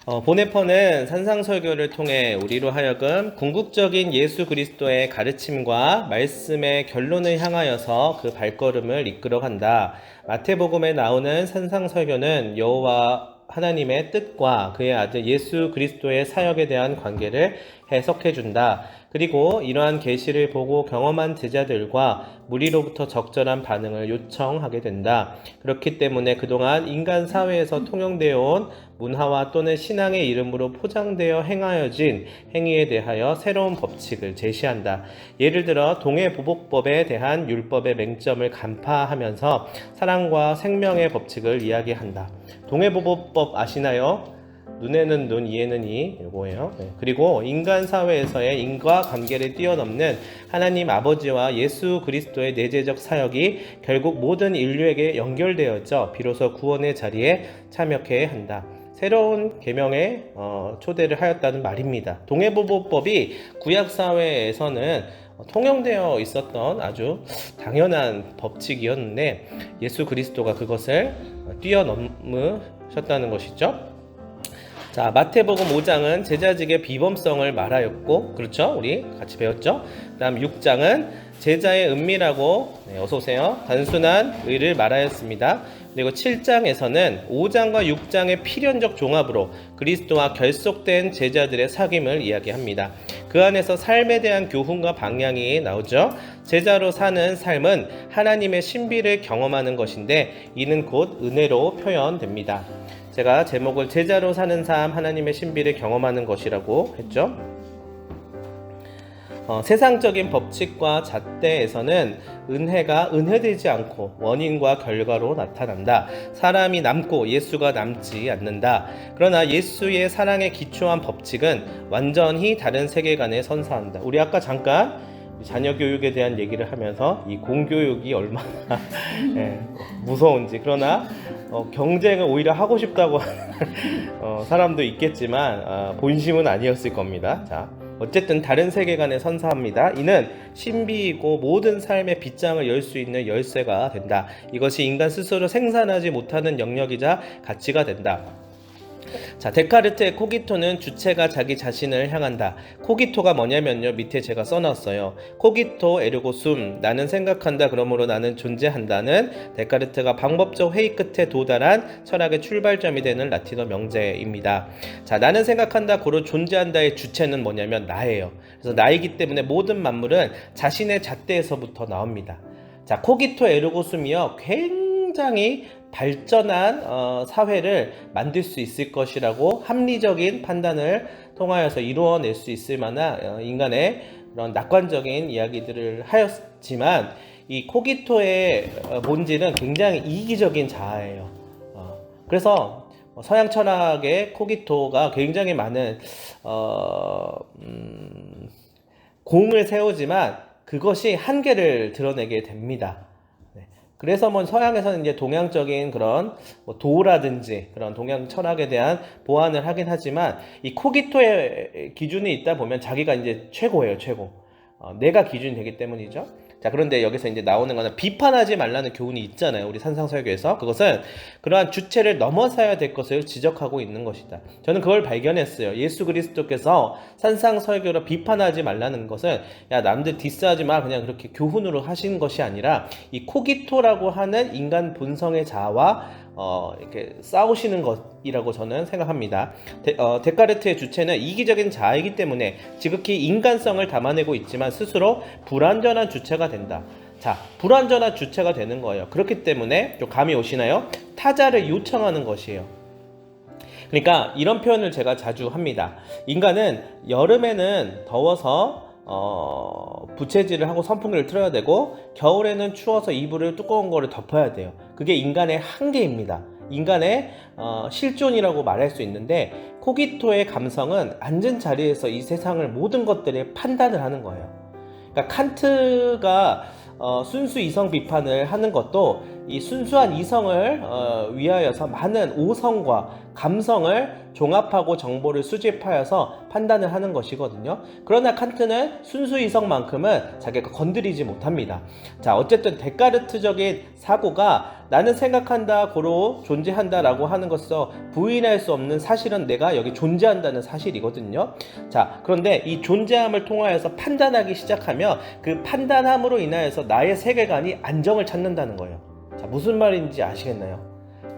보네퍼는 산상설교를 통해 우리로 하여금 궁극적인 예수 그리스도의 가르침과 말씀의 결론을 향하여서 그 발걸음을 이끌어간다. 마태복음에 나오는 산상설교는 여호와 하나님의 뜻과 그의 아들 예수 그리스도의 사역에 대한 관계를 해석해준다. 그리고 이러한 계시를 보고 경험한 제자들과 무리로부터 적절한 반응을 요청하게 된다. 그렇기 때문에 그동안 인간 사회에서 통용되어 온 문화와 또는 신앙의 이름으로 포장되어 행하여진 행위에 대하여 새로운 법칙을 제시한다. 예를 들어 동해보복법에 대한 율법의 맹점을 간파하면서 사랑과 생명의 법칙을 이야기한다. 동해보복법 아시나요? 눈에는 눈, 이에는 이, 이거예요. 그리고 인간 사회에서의 인과관계를 뛰어넘는 하나님 아버지와 예수 그리스도의 내재적 사역이 결국 모든 인류에게 연결되어져 비로소 구원의 자리에 참여케 한다. 새로운 계명에 초대를 하였다는 말입니다. 동해보복법이 구약사회에서는 통용되어 있었던 아주 당연한 법칙이었는데 예수 그리스도가 그것을 뛰어넘으셨다는 것이죠. 자, 마태복음 5장은 제자직의 비범성을 말하였고, 그렇죠? 우리 같이 배웠죠? 다음 6장은 제자의 은밀하고, 어서오세요, 단순한 의를 말하였습니다. 그리고 7장에서는 5장과 6장의 필연적 종합으로 그리스도와 결속된 제자들의 사귐을 이야기합니다. 그 안에서 삶에 대한 교훈과 방향이 나오죠. 제자로 사는 삶은 하나님의 신비를 경험하는 것인데 이는 곧 은혜로 표현됩니다. 제가 제목을 제자로 사는 삶, 하나님의 신비를 경험하는 것이라고 했죠. 세상적인 법칙과 잣대에서는 은혜가 은혜되지 않고 원인과 결과로 나타난다. 사람이 남고 예수가 남지 않는다. 그러나 예수의 사랑에 기초한 법칙은 완전히 다른 세계관에 선사한다. 우리 아까 잠깐 자녀 교육에 대한 얘기를 하면서 이 공교육이 얼마나 무서운지, 그러나 경쟁을 오히려 하고 싶다고 하는 사람도 있겠지만 본심은 아니었을 겁니다. 자, 어쨌든 다른 세계관에 선사합니다. 이는 신비이고 모든 삶의 빗장을 열 수 있는 열쇠가 된다. 이것이 인간 스스로 생산하지 못하는 영역이자 가치가 된다. 자, 데카르트의 코기토는 주체가 자기 자신을 향한다. 코기토가 뭐냐면요, 밑에 제가 써놨어요. 코기토 에르고 숨, 나는 생각한다, 그러므로 나는 존재한다는 데카르트가 방법적 회의 끝에 도달한 철학의 출발점이 되는 라틴어 명제입니다. 자, 나는 생각한다, 고로 존재한다의 주체는 뭐냐면 나예요. 그래서 나이기 때문에 모든 만물은 자신의 잣대에서부터 나옵니다. 자, 코기토 에르고 숨이요, 굉장히 발전한 사회를 만들 수 있을 것이라고 합리적인 판단을 통하여서 이루어낼 수 있을 만한 인간의 그런 낙관적인 이야기들을 하였지만 이 코기토의 본질은 굉장히 이기적인 자아예요. 그래서 서양 철학의 코기토가 굉장히 많은 공을 세우지만 그것이 한계를 드러내게 됩니다. 그래서 서양에서는 이제 동양적인 그런 도라든지 그런 동양 철학에 대한 보완을 하긴 하지만 이 코기토의 기준이 있다 보면 자기가 이제 최고예요, 최고. 내가 기준이 되기 때문이죠. 자, 그런데 여기서 이제 나오는 거는 비판하지 말라는 교훈이 있잖아요, 우리 산상설교에서. 그것은 그러한 주체를 넘어서야 될 것을 지적하고 있는 것이다. 저는 그걸 발견했어요. 예수 그리스도께서 산상설교로 비판하지 말라는 것은 야, 남들 디스하지 마, 그냥 그렇게 교훈으로 하신 것이 아니라 이 코기토라고 하는 인간 본성의 자아와 이렇게 싸우시는 것이라고 저는 생각합니다. 데카르트의 주체는 이기적인 자아이기 때문에 지극히 인간성을 담아내고 있지만 스스로 불완전한 주체가 된다. 자, 불완전한 주체가 되는 거예요. 그렇기 때문에 좀 감이 오시나요? 타자를 요청하는 것이에요. 그러니까 이런 표현을 제가 자주 합니다. 인간은 여름에는 더워서 부채질을 하고 선풍기를 틀어야 되고 겨울에는 추워서 이불을 두꺼운 거를 덮어야 돼요. 그게 인간의 한계입니다. 인간의 실존이라고 말할 수 있는데 코기토의 감성은 앉은 자리에서 이 세상을 모든 것들을 판단을 하는 거예요. 그러니까 칸트가 순수 이성 비판을 하는 것도 이 순수한 이성을 위하여서 많은 오성과 감성을 종합하고 정보를 수집하여서 판단을 하는 것이거든요. 그러나 칸트는 순수 이성만큼은 자기가 건드리지 못합니다. 자, 어쨌든 데카르트적인 사고가 나는 생각한다, 고로 존재한다 라고 하는 것에서 부인할 수 없는 사실은 내가 여기 존재한다는 사실이거든요. 자, 그런데 이 존재함을 통하여서 판단하기 시작하면 그 판단함으로 인하여서 나의 세계관이 안정을 찾는다는 거예요. 자, 무슨 말인지 아시겠나요?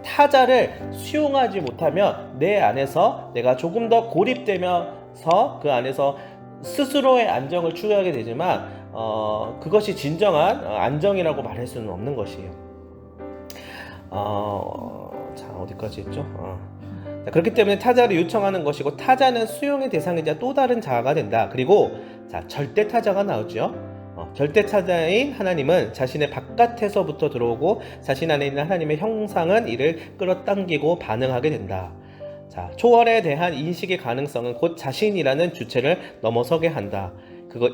타자를 수용하지 못하면 내 안에서 내가 조금 더 고립되면서 그 안에서 스스로의 안정을 추구하게 되지만 그것이 진정한 안정이라고 말할 수는 없는 것이에요. 자, 어디까지 했죠? 자, 그렇기 때문에 타자를 요청하는 것이고 타자는 수용의 대상이자 또 다른 자아가 된다. 그리고 자, 절대 타자가 나오죠. 절대 타자인 하나님은 자신의 바깥에서부터 들어오고 자신 안에 있는 하나님의 형상은 이를 끌어당기고 반응하게 된다. 자, 초월에 대한 인식의 가능성은 곧 자신이라는 주체를 넘어서게 한다.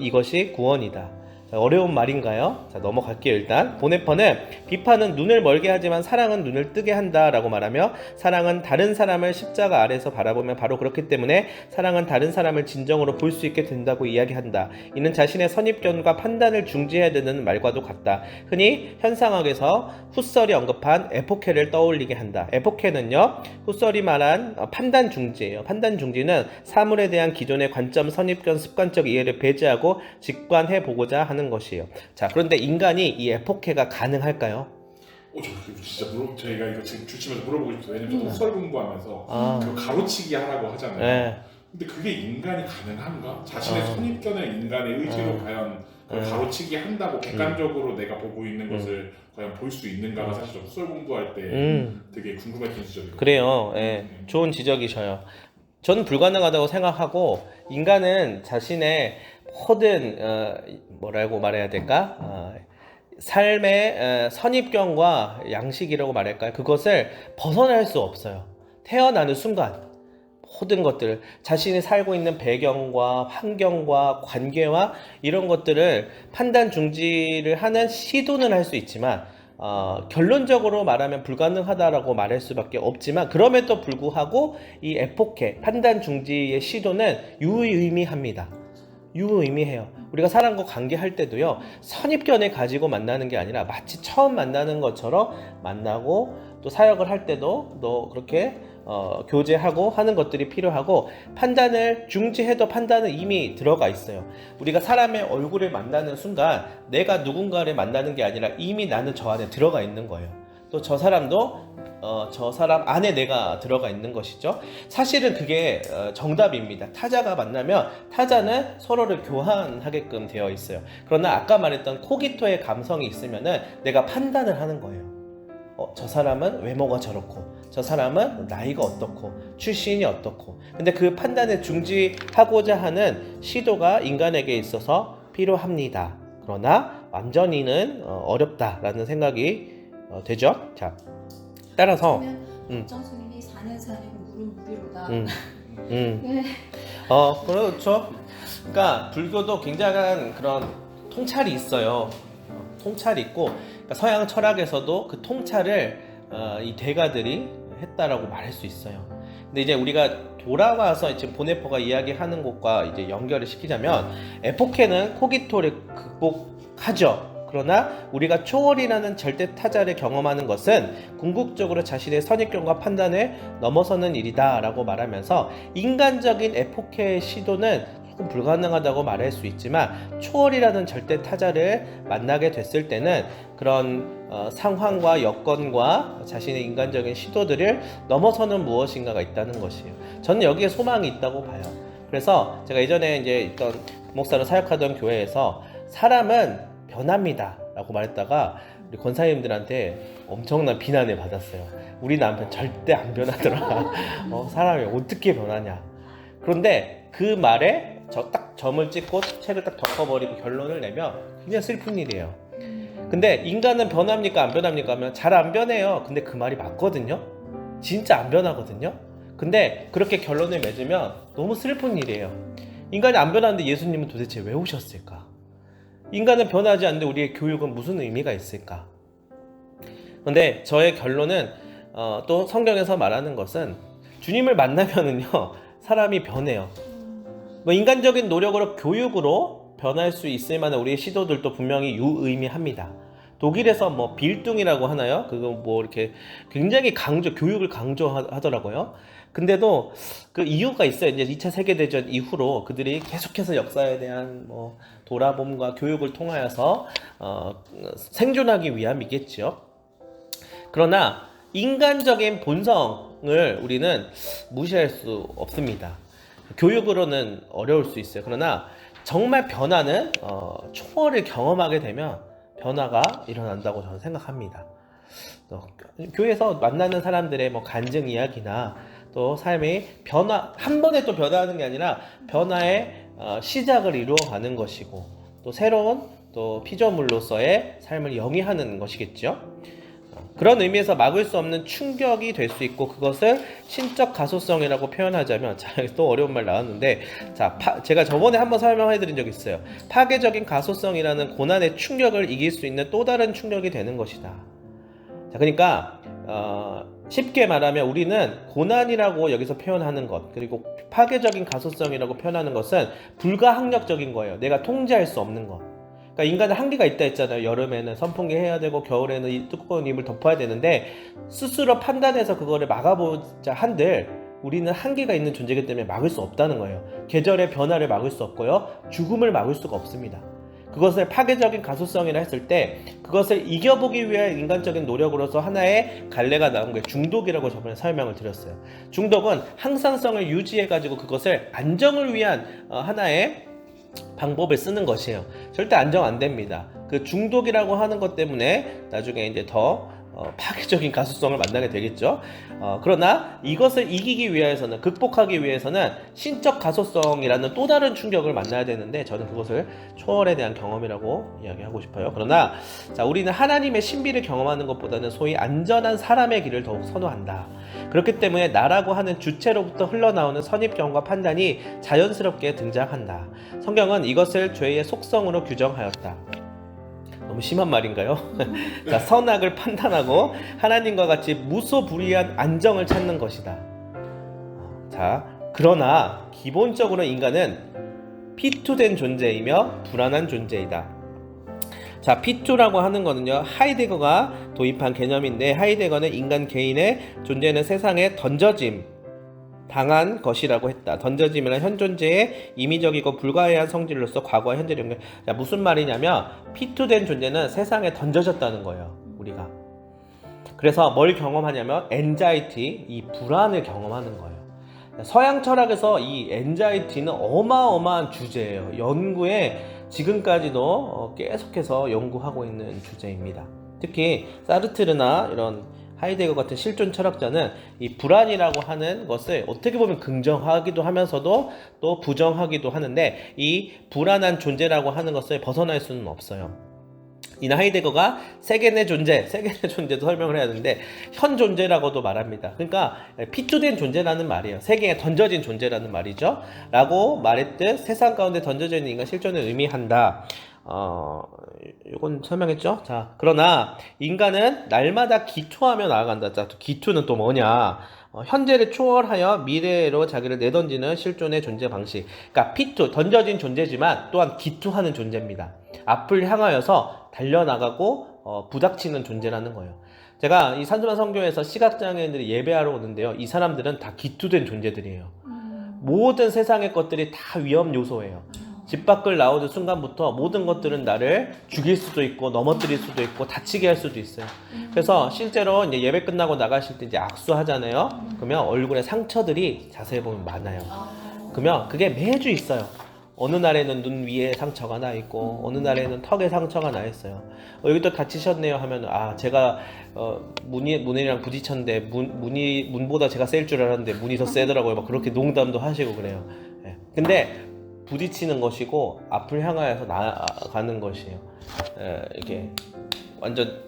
이것이 구원이다. 자, 어려운 말인가요? 자, 넘어갈게요. 일단 보네퍼는 비판은 눈을 멀게 하지만 사랑은 눈을 뜨게 한다 라고 말하며 사랑은 다른 사람을 십자가 아래서 바라보면 바로 그렇기 때문에 사랑은 다른 사람을 진정으로 볼 수 있게 된다고 이야기한다. 이는 자신의 선입견과 판단을 중지해야 되는 말과도 같다. 흔히 현상학에서 후설이 언급한 에포케를 떠올리게 한다. 에포케는요, 후설이 말한 판단 중지예요. 판단 중지는 사물에 대한 기존의 관점, 선입견, 습관적 이해를 배제하고 직관해보고자 하는 것이에요. 자, 그런데 인간이 이 에포케가 가능할까요? 저 진짜 저희가 이거 지금 주치면서 물어보고 싶어요. 왜냐면 저도 후설 공부하면서 그 가로치기 하라고 하잖아요. 네. 근데 그게 인간이 가능한가? 자신의 선입견을 인간의 의지로 과연 가로치기 한다고 객관적으로 내가 보고 있는 것을 과연 볼 수 있는가가 사실 저 후설 공부할 때 되게 궁금했던 지점이거든요. 그래요. 예. 좋은 지적이셔요. 저는 불가능하다고 생각하고 인간은 자신의 모든 뭐라고 말해야 될까? 삶의 선입견과 양식이라고 말할까요? 그것을 벗어날 수 없어요. 태어나는 순간 모든 것들, 자신이 살고 있는 배경과 환경과 관계와 이런 것들을 판단 중지를 하는 시도는 할 수 있지만 결론적으로 말하면 불가능하다라고 말할 수밖에 없지만 그럼에도 불구하고 이 에포케, 판단 중지의 시도는 유의미합니다. 유의미해요. 우리가 사람과 관계할 때도요, 선입견을 가지고 만나는 게 아니라 마치 처음 만나는 것처럼 만나고 또 사역을 할 때도 또 그렇게 교제하고 하는 것들이 필요하고 판단을 중지해도 판단은 이미 들어가 있어요. 우리가 사람의 얼굴을 만나는 순간 내가 누군가를 만나는 게 아니라 이미 나는 저 안에 들어가 있는 거예요. 또 저 사람도 저 사람 안에 내가 들어가 있는 것이죠. 사실은 그게 정답입니다. 타자가 만나면 타자는 서로를 교환하게끔 되어 있어요. 그러나 아까 말했던 코기토의 감성이 있으면은 내가 판단을 하는 거예요. 저 사람은 외모가 저렇고 저 사람은 나이가 어떻고 출신이 어떻고 근데 그 판단을 중지하고자 하는 시도가 인간에게 있어서 필요합니다. 그러나 완전히는 어렵다라는 생각이 되죠. 자, 따라서 정수님이 4년 물은 무료로다. 네. 그렇죠. 그러니까 불교도 굉장한 그런 통찰이 있어요. 통찰이 있고 그러니까 서양 철학에서도 그 통찰을 이 대가들이 했다라고 말할 수 있어요. 근데 이제 우리가 돌아와서 지금 보네퍼가 이야기하는 것과 이제 연결을 시키자면 에포케는 코기토를 극복하죠. 그러나 우리가 초월이라는 절대 타자를 경험하는 것은 궁극적으로 자신의 선입견과 판단을 넘어서는 일이다 라고 말하면서 인간적인 에포케의 시도는 조금 불가능하다고 말할 수 있지만 초월이라는 절대 타자를 만나게 됐을 때는 그런 상황과 여건과 자신의 인간적인 시도들을 넘어서는 무엇인가가 있다는 것이에요. 저는 여기에 소망이 있다고 봐요. 그래서 제가 예전에 이제 있던 목사로 사역하던 교회에서 사람은 변합니다 라고 말했다가 우리 권사님들한테 엄청난 비난을 받았어요. 우리 남편 절대 안 변하더라. 사람이 어떻게 변하냐. 그런데 그 말에 딱 점을 찍고 책을 딱 덮어버리고 결론을 내면 그냥 슬픈 일이에요. 근데 인간은 변합니까 안 변합니까 하면 잘 안 변해요. 근데 그 말이 맞거든요. 진짜 안 변하거든요. 근데 그렇게 결론을 맺으면 너무 슬픈 일이에요. 인간이 안 변하는데 예수님은 도대체 왜 오셨을까? 인간은 변하지 않는데 우리의 교육은 무슨 의미가 있을까? 근데 저의 결론은 또 성경에서 말하는 것은 주님을 만나면은요 사람이 변해요. 뭐 인간적인 노력으로 교육으로 변할 수 있을 만한 우리의 시도들도 분명히 유의미합니다. 독일에서 뭐 빌둥이라고 하나요? 그거 뭐 이렇게 굉장히 교육을 강조하더라고요. 근데도 그 이유가 있어요. 이제 2차 세계대전 이후로 그들이 계속해서 역사에 대한 뭐 돌아봄과 교육을 통하여서 생존하기 위함이겠죠. 그러나 인간적인 본성을 우리는 무시할 수 없습니다. 교육으로는 어려울 수 있어요. 그러나 정말 변화는 초월을 경험하게 되면 변화가 일어난다고 저는 생각합니다. 교회에서 만나는 사람들의 뭐 간증 이야기나 또 삶의 변화, 한 번에 또 변화하는 게 아니라 변화의 시작을 이루어가는 것이고 또 새로운 또 피조물로서의 삶을 영위하는 것이겠죠. 그런 의미에서 막을 수 없는 충격이 될 수 있고 그것을 신적 가소성이라고 표현하자면 또 어려운 말 나왔는데 제가 저번에 한번 설명해 드린 적이 있어요. 파괴적인 가소성이라는 고난의 충격을 이길 수 있는 또 다른 충격이 되는 것이다. 자, 그러니까 쉽게 말하면 우리는 고난이라고 여기서 표현하는 것 그리고 파괴적인 가소성이라고 표현하는 것은 불가항력적인 거예요. 내가 통제할 수 없는 것. 그러니까 인간은 한계가 있다 했잖아요. 여름에는 선풍기 해야 되고 겨울에는 이 두꺼운 이불 덮어야 되는데 스스로 판단해서 그거를 막아보자 한들 우리는 한계가 있는 존재이기 때문에 막을 수 없다는 거예요. 계절의 변화를 막을 수 없고요. 죽음을 막을 수가 없습니다. 그것을 파괴적인 가소성이라 했을 때 그것을 이겨보기 위한 인간적인 노력으로서 하나의 갈래가 나온 게 중독이라고 저번에 설명을 드렸어요. 중독은 항상성을 유지해가지고 그것을 안정을 위한 하나의 방법을 쓰는 것이에요. 절대 안정 안 됩니다. 그 중독이라고 하는 것 때문에 나중에 이제 더 파괴적인 가소성을 만나게 되겠죠. 그러나 이것을 이기기 위해서는 극복하기 위해서는 신적 가소성이라는 또 다른 충격을 만나야 되는데 저는 그것을 초월에 대한 경험이라고 이야기하고 싶어요. 그러나 우리는 하나님의 신비를 경험하는 것보다는 소위 안전한 사람의 길을 더욱 선호한다. 그렇기 때문에 나라고 하는 주체로부터 흘러나오는 선입견과 판단이 자연스럽게 등장한다. 성경은 이것을 죄의 속성으로 규정하였다. 너무 심한 말인가요? 자, 선악을 판단하고 하나님과 같이 무소불위한 안정을 찾는 것이다. 자, 그러나 기본적으로 인간은 피투된 존재이며 불안한 존재이다. 자, P2라고 하는 거는요, 하이데거가 도입한 개념인데, 하이데거는 인간 개인의 존재는 세상에 던져짐 당한 것이라고 했다. 던져짐이란 현 존재의 임의적이고 불가해한 성질로서 과거와 현재를 연결. 자, 무슨 말이냐면 P2된 존재는 세상에 던져졌다는 거예요. 우리가. 그래서 뭘 경험하냐면 엔자이티, 이 불안을 경험하는 거예요. 서양 철학에서 이 엔자이티는 어마어마한 주제예요. 연구에 지금까지도 계속해서 연구하고 있는 주제입니다. 특히 사르트르나 이런 하이데거 같은 실존 철학자는 이 불안이라고 하는 것을 어떻게 보면 긍정하기도 하면서도 또 부정하기도 하는데, 이 불안한 존재라고 하는 것을 벗어날 수는 없어요. 이나 하이데거가 세계 내 존재도 설명을 해야 되는데 현 존재라고도 말합니다. 그러니까 피투된 존재라는 말이에요. 세계에 던져진 존재라는 말이죠. 라고 말했듯 세상 가운데 던져져 있는 인간 실존을 의미한다. 이건 설명했죠. 자, 그러나 인간은 날마다 기초하며 나아간다. 자, 기초는 또 뭐냐? 현재를 초월하여 미래로 자기를 내던지는 실존의 존재 방식. 그러니까 P2, 던져진 존재지만 또한 기투하는 존재입니다. 앞을 향하여서 달려나가고 부닥치는 존재라는 거예요. 제가 이 산수만 선교에서 시각장애인들이 예배하러 오는데요, 이 사람들은 다 기투된 존재들이에요. 모든 세상의 것들이 다 위험 요소예요. 집 밖을 나오는 순간부터 모든 것들은 나를 죽일 수도 있고 넘어뜨릴 수도 있고 다치게 할 수도 있어요. 그래서 실제로 이제 예배 끝나고 나가실 때 이제 악수하잖아요. 그러면 얼굴에 상처들이 자세히 보면 많아요. 그러면 그게 매주 있어요. 어느 날에는 눈 위에 상처가 나 있고 어느 날에는 턱에 상처가 나 있어요. 여기도 다치셨네요 하면 제가 문이랑 부딪혔는데 문보다 제가 셀 줄 알았는데 문이 더 세더라고요. 막 그렇게 농담도 하시고 그래요. 네. 근데 부딪히는 것이고 앞을 향하여서 나아가는 것이에요. 이렇게 완전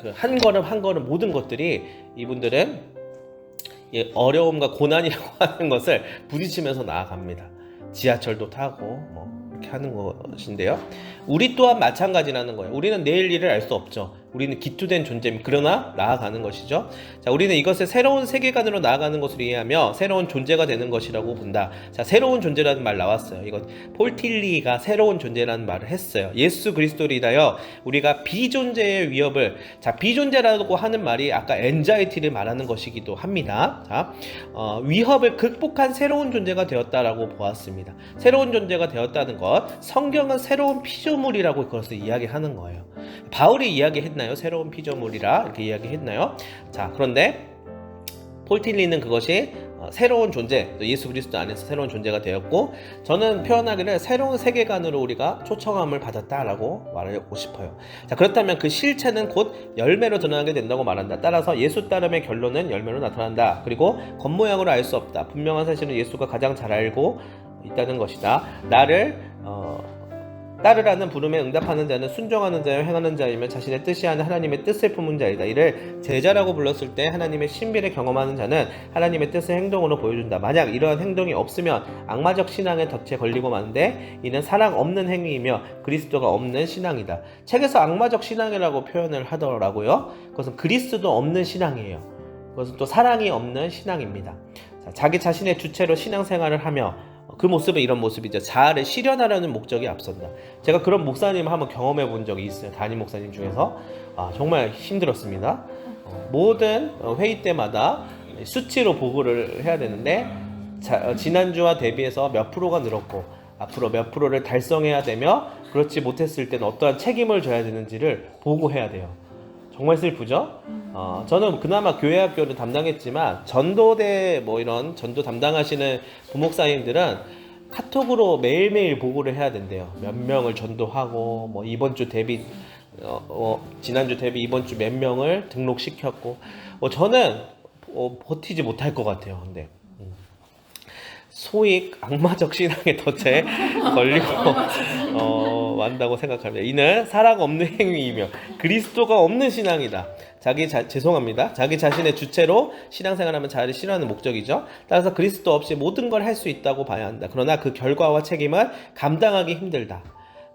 그 한 걸음 한 걸음 모든 것들이 이분들은 어려움과 고난이라고 하는 것을 부딪히면서 나아갑니다. 지하철도 타고 뭐 이렇게 하는 것인데요. 우리 또한 마찬가지라는 거예요. 우리는 내일 일을 알 수 없죠. 우리는 기투된 존재입니다. 그러나 나아가는 것이죠. 자, 우리는 이것을 새로운 세계관으로 나아가는 것으로 이해하며 새로운 존재가 되는 것이라고 본다. 자, 새로운 존재라는 말 나왔어요. 이건 폴 틸리가 새로운 존재라는 말을 했어요. 예수 그리스도를 인하여 우리가 비존재의 위협을, 자, 비존재라고 하는 말이 아까 엔자이티를 말하는 것이기도 합니다. 자, 위협을 극복한 새로운 존재가 되었다라고 보았습니다. 새로운 존재가 되었다는 것, 성경은 새로운 피조물이라고 그것을 이야기하는 거예요. 바울이 이야기했나요? 새로운 피조물이라 이렇게 이야기했나요? 자, 그런데 폴 틸리는 그것이 새로운 존재, 예수 그리스도 안에서 새로운 존재가 되었고, 저는 표현하기를 새로운 세계관으로 우리가 초청함을 받았다라고 말하고 싶어요. 자, 그렇다면 그 실체는 곧 열매로 드러나게 된다고 말한다. 따라서 예수 따름의 결론은 열매로 나타난다. 그리고 겉모양으로 알 수 없다. 분명한 사실은 예수가 가장 잘 알고 있다는 것이다. 나를 따르라는 부름에 응답하는 자는 순종하는 자여 행하는 자이며 자신의 뜻이 하는 하나님의 뜻을 품은 자이다. 이를 제자라고 불렀을 때 하나님의 신비를 경험하는 자는 하나님의 뜻을 행동으로 보여준다. 만약 이러한 행동이 없으면 악마적 신앙의 덫에 걸리고 마는데 이는 사랑 없는 행위이며 그리스도가 없는 신앙이다. 책에서 악마적 신앙이라고 표현을 하더라고요. 그것은 그리스도 없는 신앙이에요. 그것은 또 사랑이 없는 신앙입니다. 자, 자기 자신의 주체로 신앙생활을 하며 그 모습은 이런 모습이죠. 자아를 실현하려는 목적이 앞선다. 제가 그런 목사님을 한번 경험해 본 적이 있어요. 담임 목사님 중에서. 정말 힘들었습니다. 모든 회의 때마다 수치로 보고를 해야 되는데, 지난주와 대비해서 몇 프로가 늘었고 앞으로 몇 프로를 달성해야 되며, 그렇지 못했을 때는 어떠한 책임을 져야 되는지를 보고해야 돼요. 정말 슬프죠? 저는 그나마 교회학교를 담당했지만 전도대 이런 전도 담당하시는 부목사님들은 카톡으로 매일매일 보고를 해야 된대요. 몇 명을 전도하고 이번 주 대비 지난주 대비 이번 주 몇 명을 등록시켰고, 저는 버티지 못할 것 같아요. 근데 소위 악마적 신앙의 덫에 걸리고 만다고 생각합니다. 이는 사랑 없는 행위이며 그리스도가 없는 신앙이다. 죄송합니다. 자기 자신의 주체로 신앙생활하면 자아를 실현하는 목적이죠. 따라서 그리스도 없이 모든 걸 할 수 있다고 봐야 한다. 그러나 그 결과와 책임은 감당하기 힘들다.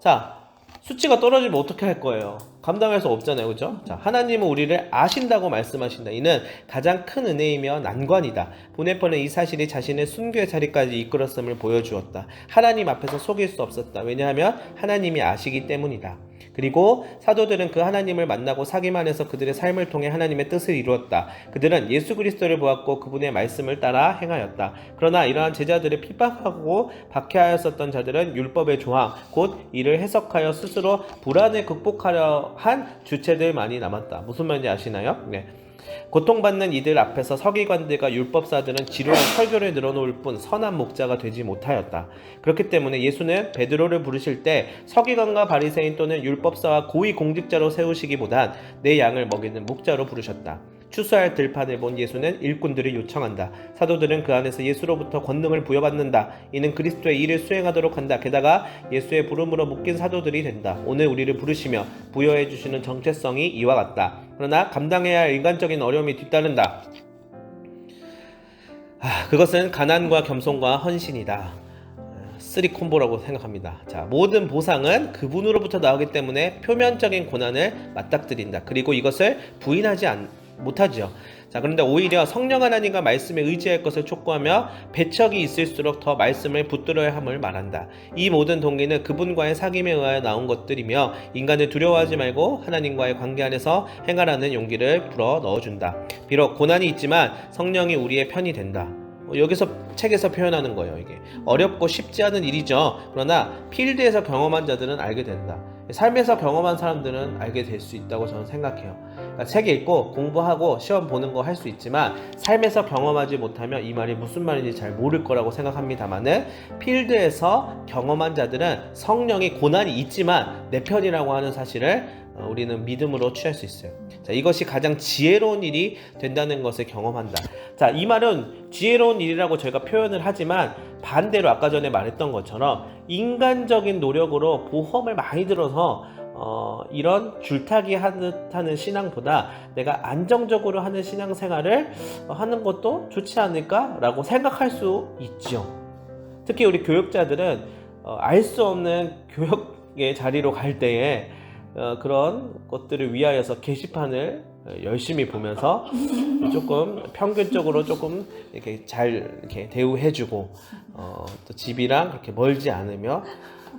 자, 수치가 떨어지면 어떻게 할 거예요? 감당할 수 없잖아요. 그죠? 자, 하나님은 우리를 아신다고 말씀하신다. 이는 가장 큰 은혜이며 난관이다. 보네퍼는 이 사실이 자신의 순교의 자리까지 이끌었음을 보여주었다. 하나님 앞에서 속일 수 없었다. 왜냐하면 하나님이 아시기 때문이다. 그리고 사도들은 그 하나님을 만나고 사귐 안에서 그들의 삶을 통해 하나님의 뜻을 이루었다. 그들은 예수 그리스도를 보았고 그분의 말씀을 따라 행하였다. 그러나 이러한 제자들을 핍박하고 박해하였었던 자들은 율법의 조항, 곧 이를 해석하여 스스로 불안을 극복하려 한 주체들만이 남았다. 무슨 말인지 아시나요? 네. 고통받는 이들 앞에서 서기관들과 율법사들은 지루한 설교를 늘어놓을 뿐 선한 목자가 되지 못하였다. 그렇기 때문에 예수는 베드로를 부르실 때 서기관과 바리새인 또는 율법사와 고위 공직자로 세우시기보단 내 양을 먹이는 목자로 부르셨다. 추수할 들판을 본 예수는 일꾼들을 요청한다. 사도들은 그 안에서 예수로부터 권능을 부여받는다. 이는 그리스도의 일을 수행하도록 한다. 게다가 예수의 부름으로 묶인 사도들이 된다. 오늘 우리를 부르시며 부여해 주시는 정체성이 이와 같다. 그러나 감당해야 할 인간적인 어려움이 뒤따른다. 그것은 가난과 겸손과 헌신이다. 3콤보라고 생각합니다. 자, 모든 보상은 그분으로부터 나오기 때문에 표면적인 고난을 맞닥뜨린다. 그리고 이것을 부인하지 못하죠. 자, 그런데 오히려 성령 하나님과 말씀에 의지할 것을 촉구하며 배척이 있을수록 더 말씀을 붙들어야 함을 말한다. 이 모든 동기는 그분과의 사귐에 의하여 나온 것들이며 인간을 두려워하지 말고 하나님과의 관계 안에서 행하라는 용기를 불어 넣어준다. 비록 고난이 있지만 성령이 우리의 편이 된다. 여기서 책에서 표현하는 거예요. 이게 어렵고 쉽지 않은 일이죠. 그러나 필드에서 경험한 자들은 알게 된다. 삶에서 경험한 사람들은 알게 될 수 있다고 저는 생각해요. 그러니까 책 읽고 공부하고 시험 보는 거 할 수 있지만 삶에서 경험하지 못하면 이 말이 무슨 말인지 잘 모를 거라고 생각합니다만은 필드에서 경험한 자들은 성령이 고난이 있지만 내 편이라고 하는 사실을 우리는 믿음으로 취할 수 있어요. 자, 이것이 가장 지혜로운 일이 된다는 것을 경험한다. 자, 이 말은 지혜로운 일이라고 저희가 표현을 하지만 반대로 아까 전에 말했던 것처럼 인간적인 노력으로 보험을 많이 들어서 이런 줄타기 하는 신앙보다 내가 안정적으로 하는 신앙생활을 하는 것도 좋지 않을까라고 생각할 수 있죠. 특히 우리 교육자들은 알 수 없는 교육의 자리로 갈 때에 그런 것들을 위하여서 게시판을 열심히 보면서 조금 평균적으로 조금 이렇게 잘 이렇게 대우해주고 또 집이랑 그렇게 멀지 않으며,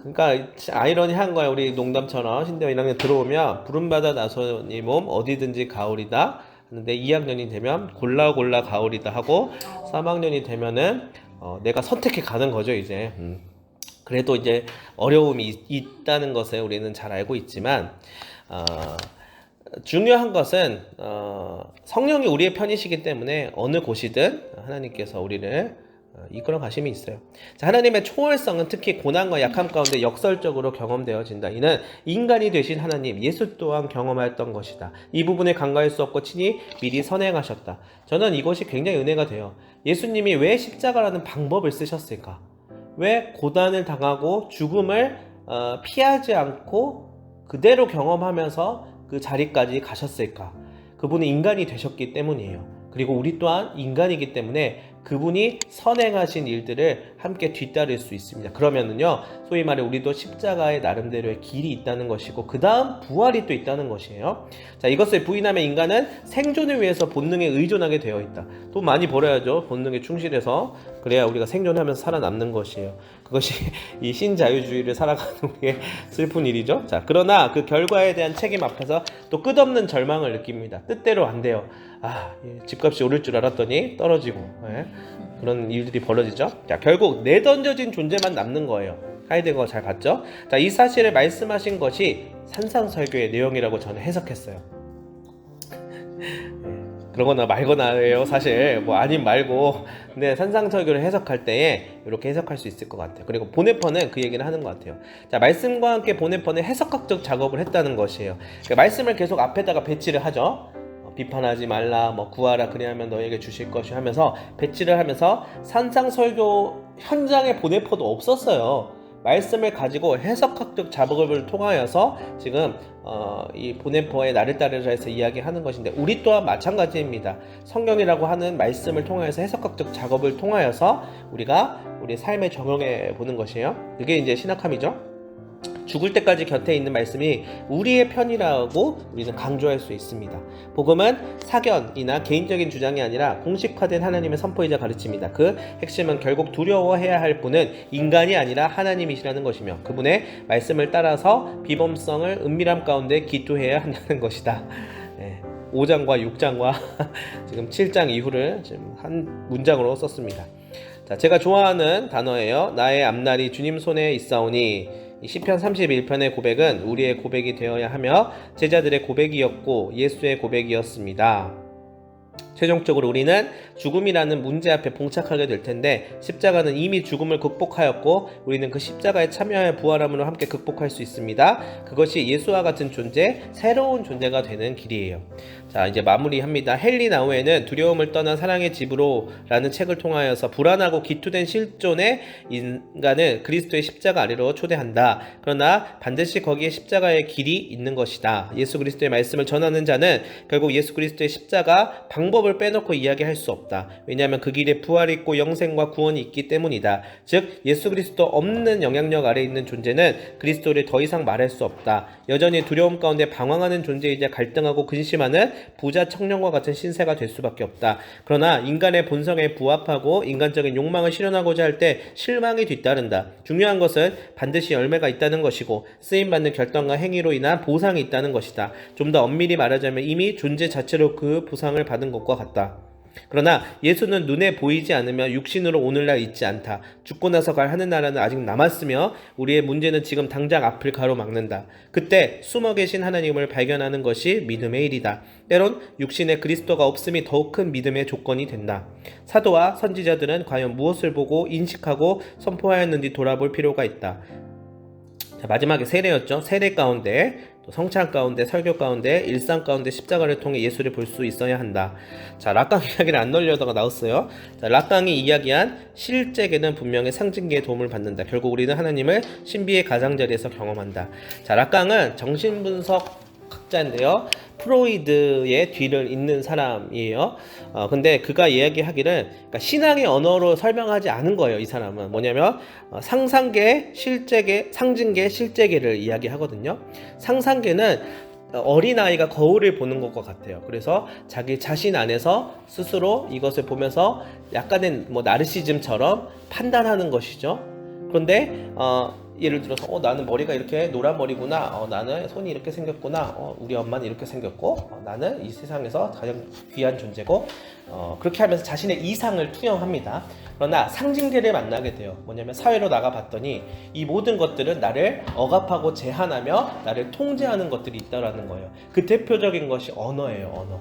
그러니까 아이러니한 거야. 우리 농담처럼 신대원 1학년 들어오면 부름받아 나서니 몸 어디든지 가오리다 하는데 2학년이 되면 골라 가오리다 하고 3학년이 되면은 내가 선택해 가는 거죠 이제. 그래도 이제 어려움이 있다는 것을 우리는 잘 알고 있지만 중요한 것은 성령이 우리의 편이시기 때문에 어느 곳이든 하나님께서 우리를 이끌어 가심이 있어요. 자, 하나님의 초월성은 특히 고난과 약함 가운데 역설적으로 경험되어진다. 이는 인간이 되신 하나님 예수 또한 경험하였던 것이다. 이 부분에 간과할 수 없고 친히 미리 선행하셨다. 저는 이것이 굉장히 은혜가 돼요. 예수님이 왜 십자가라는 방법을 쓰셨을까? 왜 고난을 당하고 죽음을 피하지 않고 그대로 경험하면서 그 자리까지 가셨을까? 그분은 인간이 되셨기 때문이에요. 그리고 우리 또한 인간이기 때문에 그분이 선행하신 일들을 함께 뒤따를 수 있습니다. 그러면은요, 소위 말해 우리도 십자가의 나름대로의 길이 있다는 것이고 그 다음 부활이 또 있다는 것이에요. 자, 이것을 부인하면 인간은 생존을 위해서 본능에 의존하게 되어 있다. 돈 많이 벌어야죠. 본능에 충실해서. 그래야 우리가 생존하면서 살아남는 것이에요. 그것이 이 신자유주의를 살아가는 우리의 슬픈 일이죠. 자, 그러나 그 결과에 대한 책임 앞에서 또 끝없는 절망을 느낍니다. 뜻대로 안 돼요. 집값이 오를 줄 알았더니 떨어지고, 그런 일들이 벌어지죠. 자, 결국 내던져진 존재만 남는 거예요. 하이데거가 잘 봤죠? 자, 이 사실을 말씀하신 것이 산상설교의 내용이라고 저는 해석했어요. 그러거나 말거나예요, 사실. 뭐 아님 말고. 근데 산상설교를 해석할 때에 이렇게 해석할 수 있을 것 같아요. 그리고 보네퍼는 그 얘기를 하는 것 같아요. 자, 말씀과 함께 보네퍼는 해석학적 작업을 했다는 것이에요. 그러니까 말씀을 계속 앞에다가 배치를 하죠. 비판하지 말라, 구하라, 그리하면 너에게 주실 것이 하면서 배치를 하면서 산상설교 현장에 보네퍼도 없었어요. 말씀을 가지고 해석학적 작업을 통하여서 지금 이 보네퍼의 나를 따르라 해서 이야기하는 것인데, 우리 또한 마찬가지입니다. 성경이라고 하는 말씀을 통하여서 해석학적 작업을 통하여서 우리가 우리 삶에 적용해 보는 것이에요. 그게 이제 신학함이죠. 죽을 때까지 곁에 있는 말씀이 우리의 편이라고 우리는 강조할 수 있습니다. 복음은 사견이나 개인적인 주장이 아니라 공식화된 하나님의 선포이자 가르침입니다. 그 핵심은 결국 두려워해야 할 분은 인간이 아니라 하나님이시라는 것이며 그분의 말씀을 따라서 비범성을 은밀함 가운데 기도해야 한다는 것이다. 5장과 6장과 지금 7장 이후를 지금 한 문장으로 썼습니다. 자, 제가 좋아하는 단어예요. 나의 앞날이 주님 손에 있사오니. 시편 31편의 고백은 우리의 고백이 되어야 하며 제자들의 고백이었고 예수의 고백이었습니다. 최종적으로 우리는 죽음이라는 문제 앞에 봉착하게 될 텐데, 십자가는 이미 죽음을 극복하였고 우리는 그 십자가에 참여하여 부활함으로 함께 극복할 수 있습니다. 그것이 예수와 같은 존재, 새로운 존재가 되는 길이에요. 자, 이제 마무리합니다. 헨리 나우에는 두려움을 떠난 사랑의 집으로 라는 책을 통하여서 불안하고 기투된 실존의 인간을 그리스도의 십자가 아래로 초대한다. 그러나 반드시 거기에 십자가의 길이 있는 것이다. 예수 그리스도의 말씀을 전하는 자는 결국 예수 그리스도의 십자가 방법을 빼놓고 이야기할 수 없다. 왜냐하면 그 길에 부활이 있고 영생과 구원이 있기 때문이다. 즉 예수 그리스도 없는 영향력 아래 있는 존재는 그리스도를 더 이상 말할 수 없다. 여전히 두려움 가운데 방황하는 존재이자 갈등하고 근심하는 부자 청년과 같은 신세가 될 수밖에 없다. 그러나 인간의 본성에 부합하고 인간적인 욕망을 실현하고자 할 때 실망이 뒤따른다. 중요한 것은 반드시 열매가 있다는 것이고 쓰임받는 결단과 행위로 인한 보상이 있다는 것이다. 좀 더 엄밀히 말하자면 이미 존재 자체로 그 보상을 받은 것과 같다. 그러나 예수는 눈에 보이지 않으며 육신으로 오늘날 있지 않다. 죽고 나서 갈 하늘나라는 아직 남았으며 우리의 문제는 지금 당장 앞을 가로막는다. 그때 숨어 계신 하나님을 발견하는 것이 믿음의 일이다. 때론 육신에 그리스도가 없음이 더욱 큰 믿음의 조건이 된다. 사도와 선지자들은 과연 무엇을 보고 인식하고 선포하였는지 돌아볼 필요가 있다. 자, 마지막에 세례였죠. 세례 가운데 또 성찬 가운데 설교 가운데 일상 가운데 십자가를 통해 예수를 볼 수 있어야 한다. 자, 락강 이야기를 안 넣으려다가 나왔어요. 자, 락강이 이야기한 실제계는 분명히 상징계의 도움을 받는다. 결국 우리는 하나님을 신비의 가장자리에서 경험한다. 자, 락강은 정신분석 학자인데요. 프로이드의 뒤를 잇는 사람이에요. 근데 그가 이야기하기를 그러니까 신앙의 언어로 설명하지 않은 거예요. 이 사람은 뭐냐면 상상계, 실제계, 상징계, 실제계를 이야기하거든요. 상상계는 어린아이가 거울을 보는 것과 같아요. 그래서 자기 자신 안에서 스스로 이것을 보면서 약간의 뭐 나르시즘처럼 판단하는 것이죠. 그런데 예를 들어서 나는 머리가 이렇게 노란 머리구나, 나는 손이 이렇게 생겼구나, 우리 엄마는 이렇게 생겼고, 나는 이 세상에서 가장 귀한 존재고, 그렇게 하면서 자신의 이상을 투영합니다. 그러나 상징계를 만나게 돼요. 뭐냐면 사회로 나가봤더니 이 모든 것들은 나를 억압하고 제한하며 나를 통제하는 것들이 있다라는 거예요. 그 대표적인 것이 언어예요. 언어.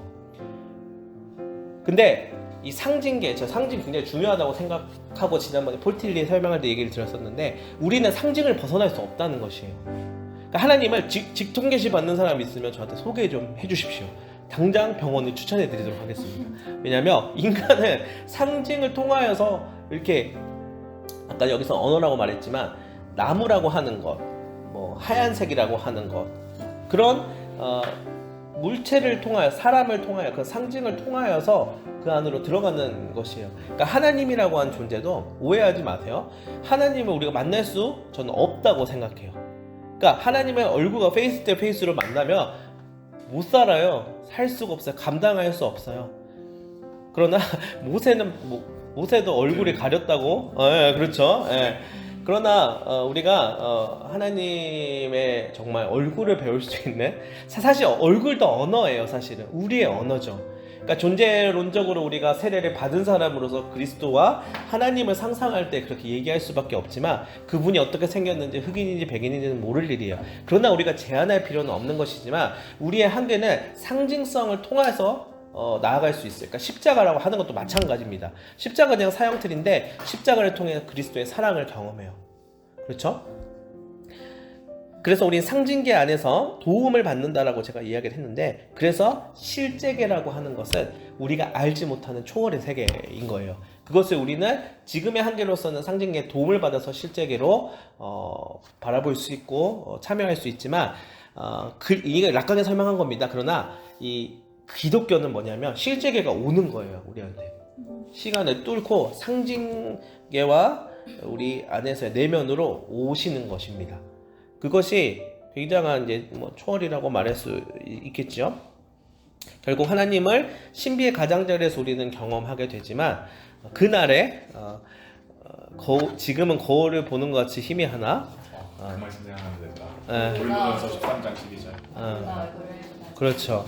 근데 이 상징계, 저 상징 굉장히 중요하다고 생각하고 지난번에 폴틸리 설명할 때 얘기를 드렸었는데 우리는 상징을 벗어날 수 없다는 것이에요. 그러니까 하나님을 직통계시 받는 사람이 있으면 저한테 소개 좀 해주십시오. 당장 병원을 추천해 드리도록 하겠습니다. 왜냐하면 인간은 상징을 통하여서 이렇게 아까 여기서 언어라고 말했지만 나무라고 하는 것, 뭐 하얀색이라고 하는 것, 그런 물체를 통하여, 사람을 통하여, 그 상징을 통하여서 그 안으로 들어가는 것이에요. 그러니까 하나님이라고 하는 존재도 오해하지 마세요. 하나님을 우리가 만날 수 저는 없다고 생각해요. 그러니까 하나님의 얼굴과 페이스 대 페이스로 만나면 못 살아요. 살 수가 없어요. 감당할 수 없어요. 그러나 모세도 얼굴이 가렸다고. 그렇죠. 그러나 우리가 하나님의 정말 얼굴을 배울 수 있는, 사실 얼굴도 언어예요. 사실은 우리의 언어죠. 그러니까 존재론적으로 우리가 세례를 받은 사람으로서 그리스도와 하나님을 상상할 때 그렇게 얘기할 수밖에 없지만 그분이 어떻게 생겼는지 흑인인지 백인인지는 모를 일이에요. 그러나 우리가 제한할 필요는 없는 것이지만 우리의 한계는 상징성을 통해서 나아갈 수 있어요. 그러니까 십자가라고 하는 것도 마찬가지입니다. 십자가 그냥 사형틀인데 십자가를 통해 그리스도의 사랑을 경험해요. 그렇죠? 그래서 우리는 상징계 안에서 도움을 받는다라고 제가 이야기를 했는데, 그래서 실제계라고 하는 것은 우리가 알지 못하는 초월의 세계인 거예요. 그것을 우리는 지금의 한계로서는 상징계에 도움을 받아서 실제계로 바라볼 수 있고 참여할 수 있지만 이게 락강에 설명한 겁니다. 그러나 이 기독교는 뭐냐면 실제계가 오는 거예요. 우리한테 시간을 뚫고 상징계와 우리 안에서의 내면으로 오시는 것입니다. 그것이 굉장한 이제 뭐 초월이라고 말할 수 있겠죠. 결국 하나님을 신비의 가장자리에서 우리는 경험하게 되지만 그날에 지금은 거울을 보는 것 같이 희미하나. 그 말씀 생각하면 된다. 돌면서 13장 12절. 그렇죠.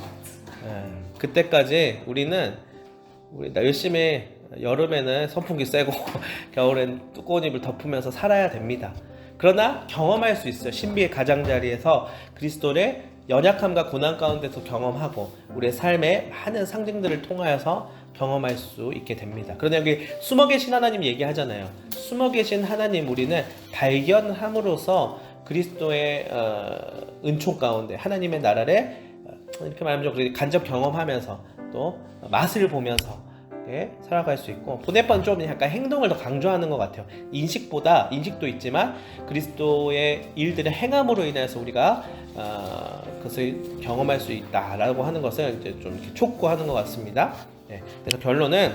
그때까지 우리는 열심히 열음에는 선풍기 쐬고 겨울엔 두꺼운 이불 덮으면서 살아야 됩니다. 그러나 경험할 수 있어요. 신비의 가장자리에서 그리스도의 연약함과 고난 가운데서 경험하고 우리의 삶의 많은 상징들을 통하여서 경험할 수 있게 됩니다. 그런데 여기 숨어 계신 하나님 얘기하잖아요. 숨어 계신 하나님 우리는 발견함으로써 그리스도의 은총 가운데 하나님의 나라를 이렇게 말하면 좀 간접 경험하면서 또 맛을 보면서 살아갈 수 있고, 보네파는 좀 약간 행동을 더 강조하는 것 같아요. 인식도 있지만 그리스도의 일들의 행함으로 인해서 우리가 그것을 경험할 수 있다라고 하는 것을 이제 좀 이렇게 촉구하는 것 같습니다. 그래서 결론은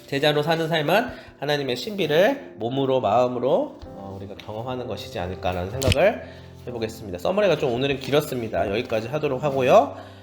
제자로 사는 삶은 하나님의 신비를 몸으로 마음으로 우리가 경험하는 것이지 않을까라는 생각을 해보겠습니다. 서머리가 좀 오늘은 길었습니다. 여기까지 하도록 하고요.